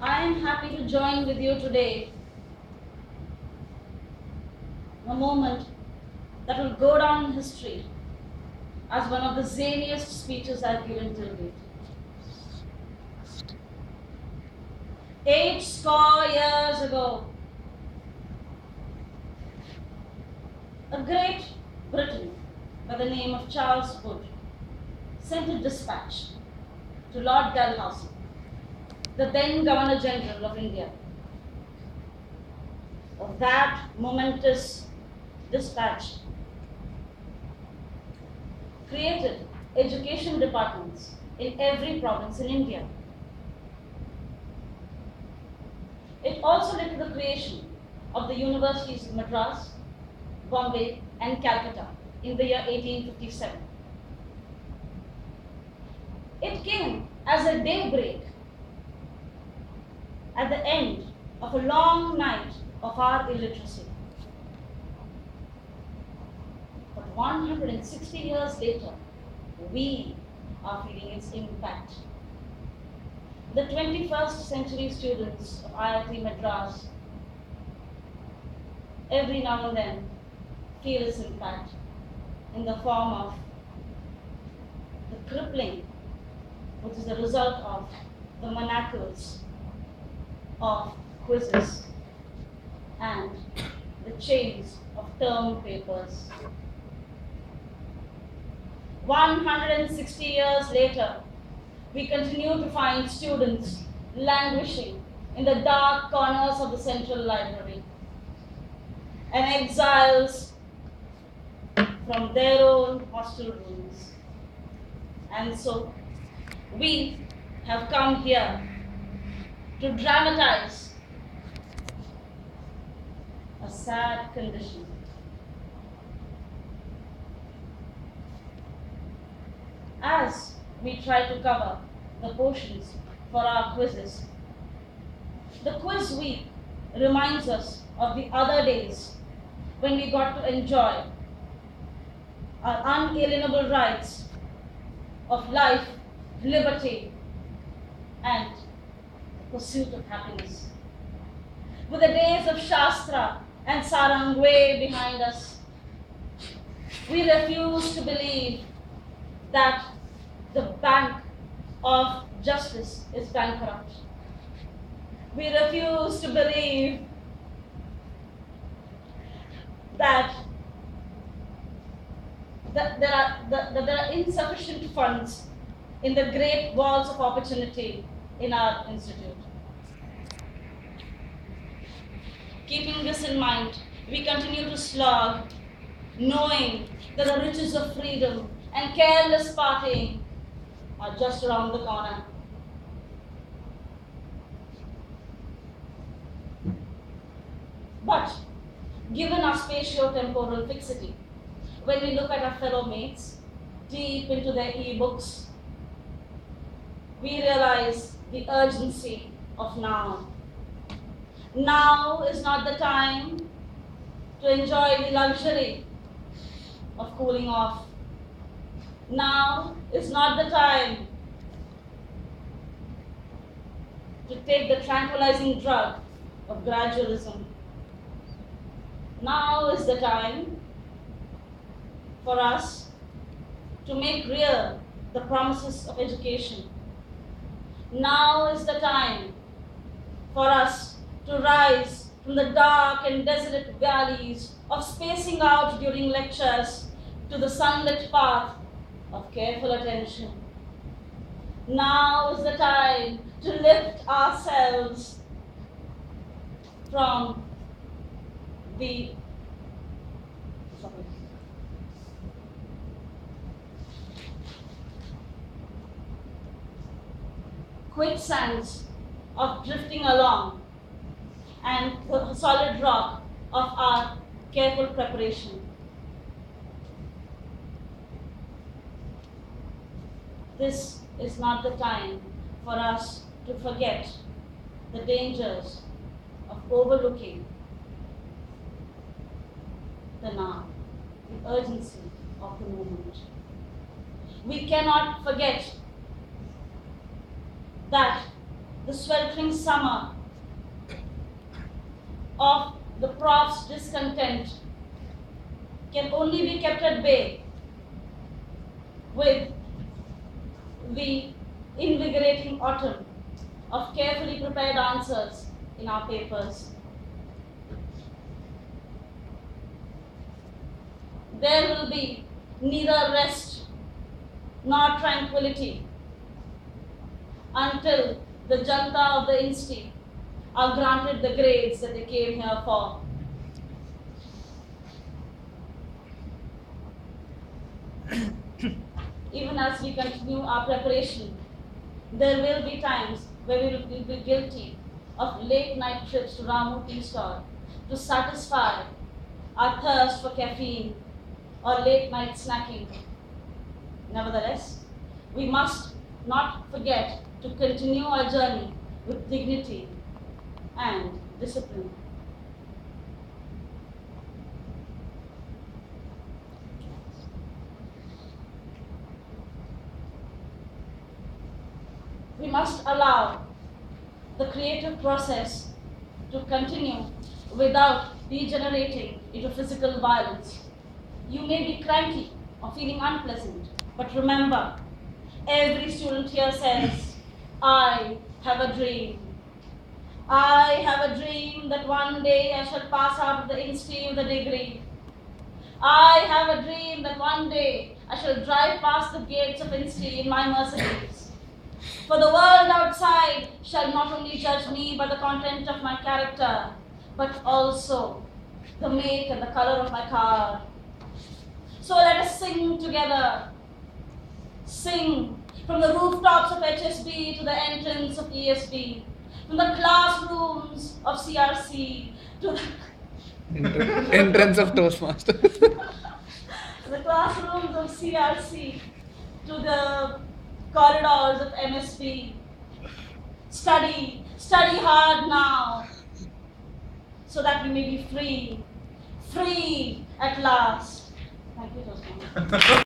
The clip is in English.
I am happy to join with you today a moment that will go down in history as one of the zaniest speeches I've given till date. 80 years ago, a great Briton by the name of Charles Wood sent a dispatch to Lord Dalhousie, the then Governor General of India. Of that momentous dispatch created education departments in every province in India. It also led to the creation of the universities of Madras, Bombay, and Calcutta in the year 1857. It came as a daybreak at the end of a long night of our illiteracy. But 160 years later, we are feeling its impact. The 21st century students of IIT Madras every now and then feel its impact in the form of the crippling, which is the result of the manacles of quizzes and the chains of term papers. 160 years later, we continue to find students languishing in the dark corners of the Central Library and exiles from their own hostel rooms. And so, we have come here to dramatize a sad condition. As we try to cover the portions for our quizzes, the quiz week reminds us of the other days when we got to enjoy our unalienable rights of life, liberty, and the pursuit of happiness. With the days of Shastra and Sarang way behind us, we refuse to believe that the bank of justice is bankrupt. We refuse to believe that there are insufficient funds in the great walls of opportunity in our institute. Keeping this in mind, we continue to slog, knowing that the riches of freedom and careless partying are just around the corner. But given our spatio-temporal fixity, when we look at our fellow mates deep into their e-books, we realize the urgency of now. Now is not the time to enjoy the luxury of cooling off. Now is not the time to take the tranquilizing drug of gradualism. Now is the time for us to make real the promises of education. Now is the time for us to rise from the dark and desolate valleys of spacing out during lectures to the sunlit path of careful attention. Now is the time to lift ourselves from the quicksands of drifting along and the solid rock of our careful preparation. This is not the time for us to forget the dangers of overlooking the now, the urgency of the moment. We cannot forget that the sweltering summer of the prof's discontent can only be kept at bay with the invigorating autumn of carefully prepared answers in our papers. There will be neither rest nor tranquility until the Janta of the Insti are granted the grades that they came here for. Even as we continue our preparation, there will be times where we will be guilty of late night trips to Ramu tea stall to satisfy our thirst for caffeine or late night snacking. Nevertheless, we must not forget to continue our journey with dignity and discipline. We must allow the creative process to continue without degenerating into physical violence. You may be cranky or feeling unpleasant, but remember, every student here says, I have a dream. I have a dream that one day I shall pass out of the Insti with a degree. I have a dream that one day I shall drive past the gates of Insti in my Mercedes. For the world outside shall not only judge me by the content of my character, but also the make and the color of my car. So let us sing together. Sing from the rooftops of HSB to the entrance of ESB, from the classrooms of CRC to the entrance of Toastmasters. the classrooms of CRC to the corridors of MSP. Study hard now, so that we may be free at last. Thank you, Toastmasters.